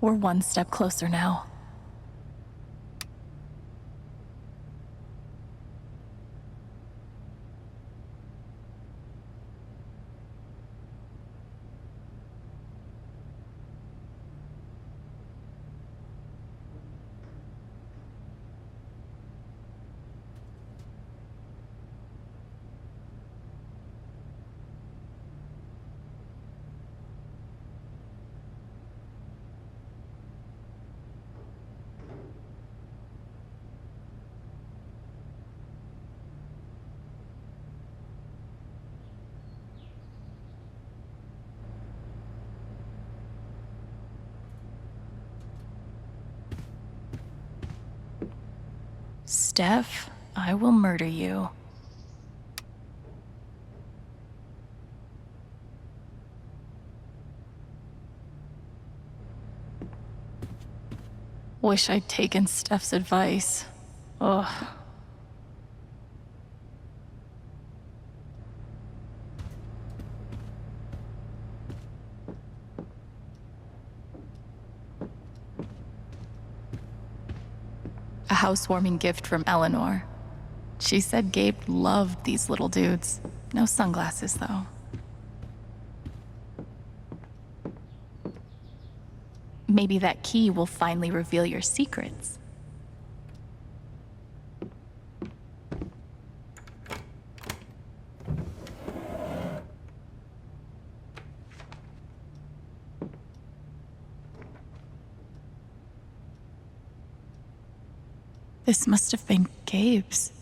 We're one step closer now. Steph, I will murder you. Wish I'd taken Steph's advice. Ugh. A housewarming gift from Eleanor. She said Gabe loved these little dudes. No sunglasses, though. Maybe that key will finally reveal your secrets. This must have been Gabe's.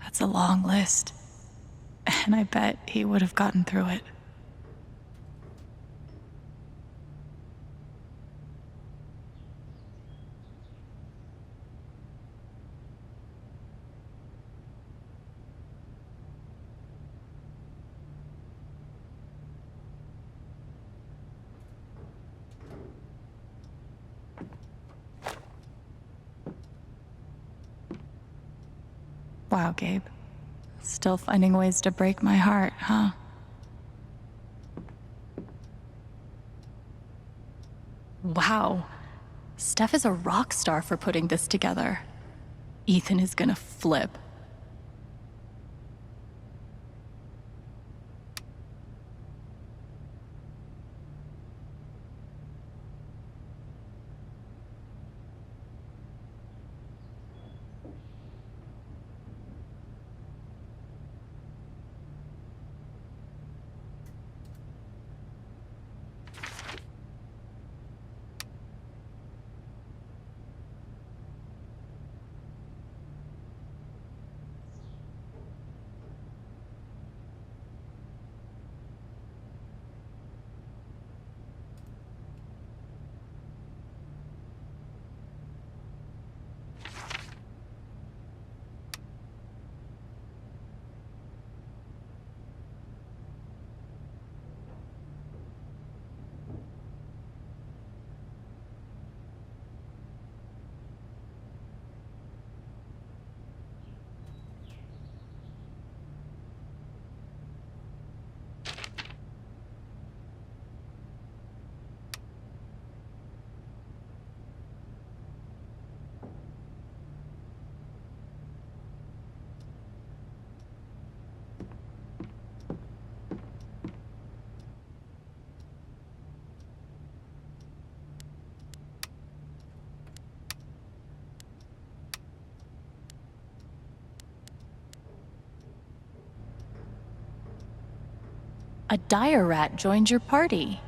That's a long list, and I bet he would have gotten through it. Wow, Gabe. Still finding ways to break my heart, huh? Wow. Steph is a rock star for putting this together. Ethan is gonna flip. A dire rat joined your party.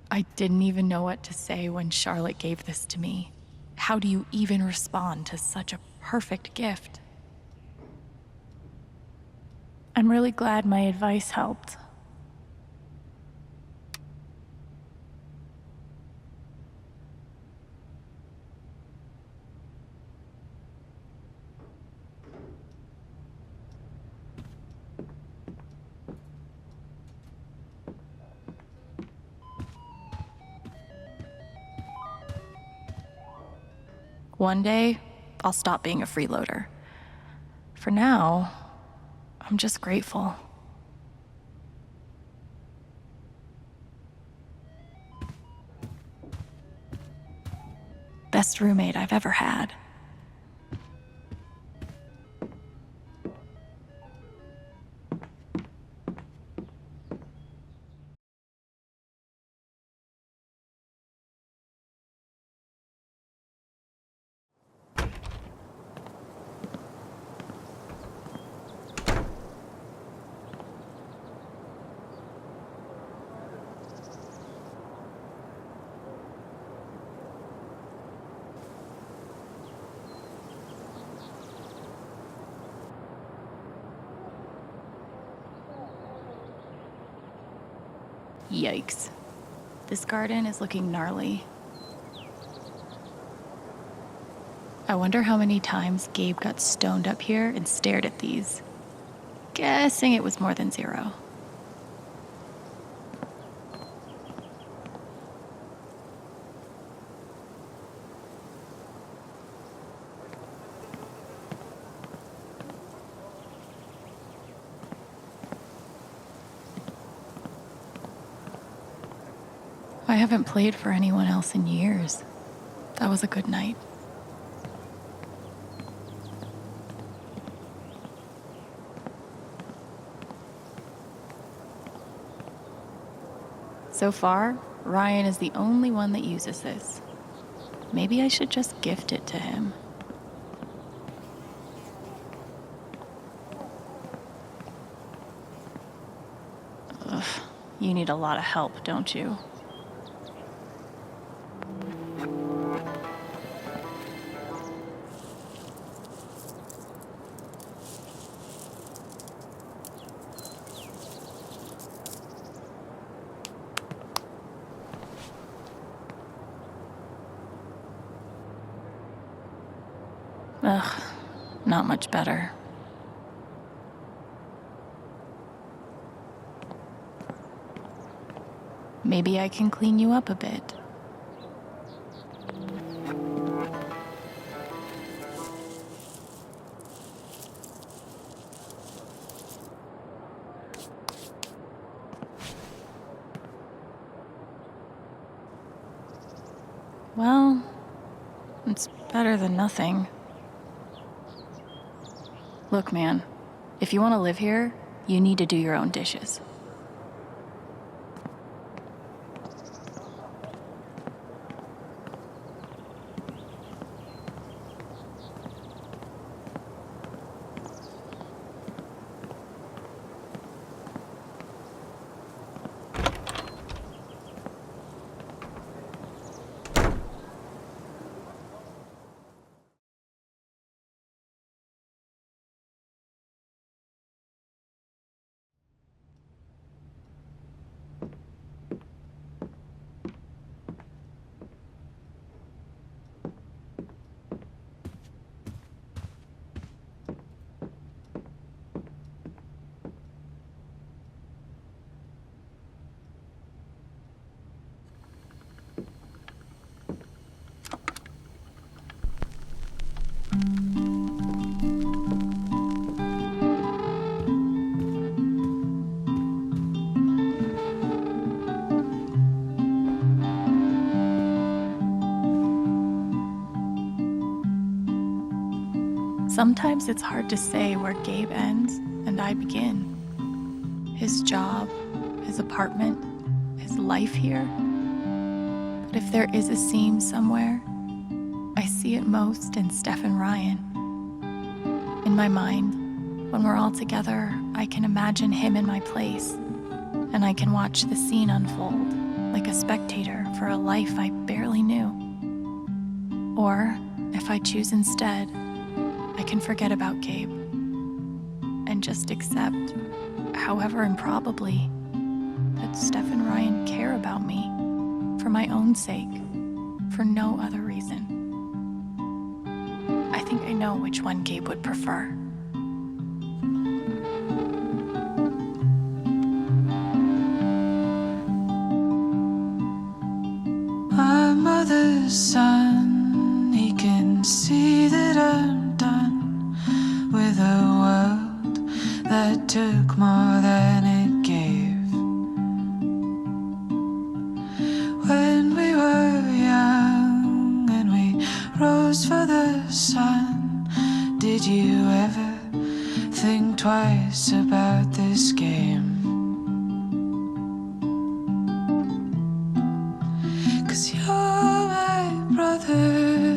I didn't even know what to say when Charlotte gave this to me. How do you even respond to such a perfect gift? I'm really glad my advice helped. One day, I'll stop being a freeloader. For now, I'm just grateful. Best roommate I've ever had. Yikes. This garden is looking gnarly. I wonder how many times Gabe got stoned up here and stared at these. Guessing it was more than 0. I haven't played for anyone else in years. That was a good night. So far, Ryan is the only one that uses this. Maybe I should just gift it to him. Ugh, you need a lot of help, don't you? Ugh, not much better. Maybe I can clean you up a bit. Well, it's better than nothing. Look, man, if you want to live here, you need to do your own dishes. Sometimes it's hard to say where Gabe ends and I begin. His job, his apartment, his life here. But if there is a seam somewhere, I see it most in Steph and Ryan. In my mind, when we're all together, I can imagine him in my place, and I can watch the scene unfold like a spectator for a life I barely knew. Or, if I choose instead, I can forget about Gabe and just accept, however improbably, that Steph and Ryan care about me for my own sake, for no other reason. I think I know which one Gabe would prefer. My mother's son, he can that took more than it gave. When we were young and we rose for the sun, did you ever think twice about this game? 'Cause you're my brother,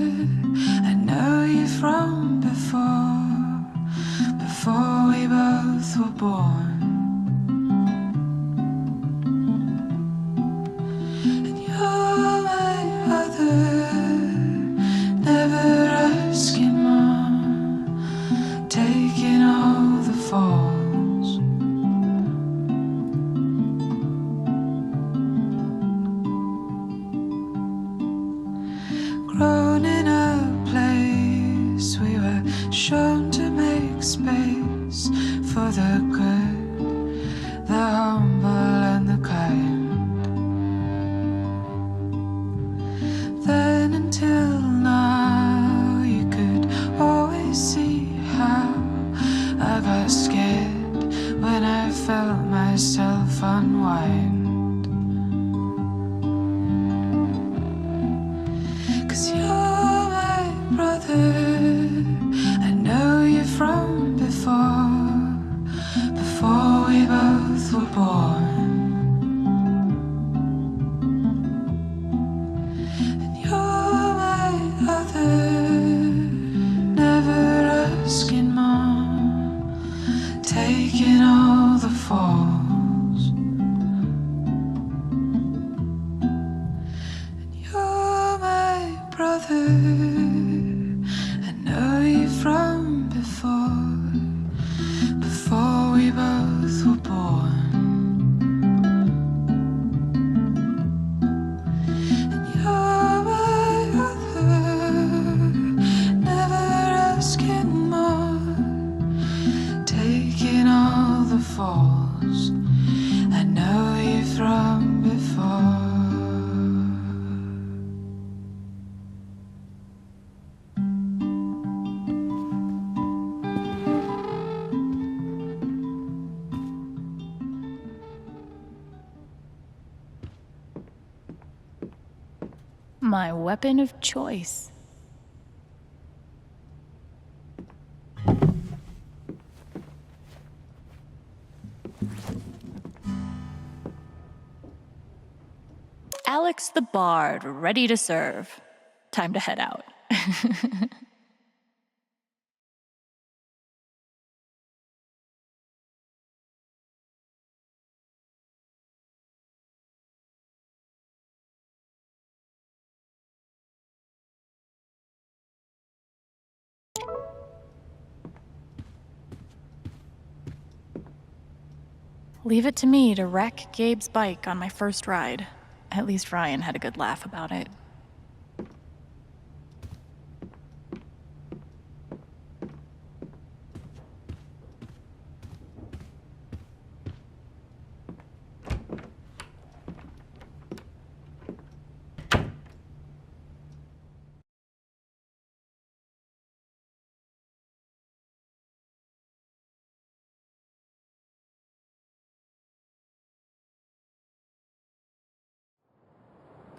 I know you from before we both were born. And you're my other, never asking more, taking all the falls. Grown in a place we were shown to make space for the good, the humble and the kind. Then until now you could always see how I got scared when I felt myself unwind. 'Cause you're my brother, I know you from before we both were born. And you're my other, never asking more, taking all the falls. And you're my brother, I know you from before we both were born. And you're my other, never asking more, taking all the falls. I know you from before. My weapon of choice. Alex the Bard, ready to serve. Time to head out. Leave it to me to wreck Gabe's bike on my first ride. At least Ryan had a good laugh about it.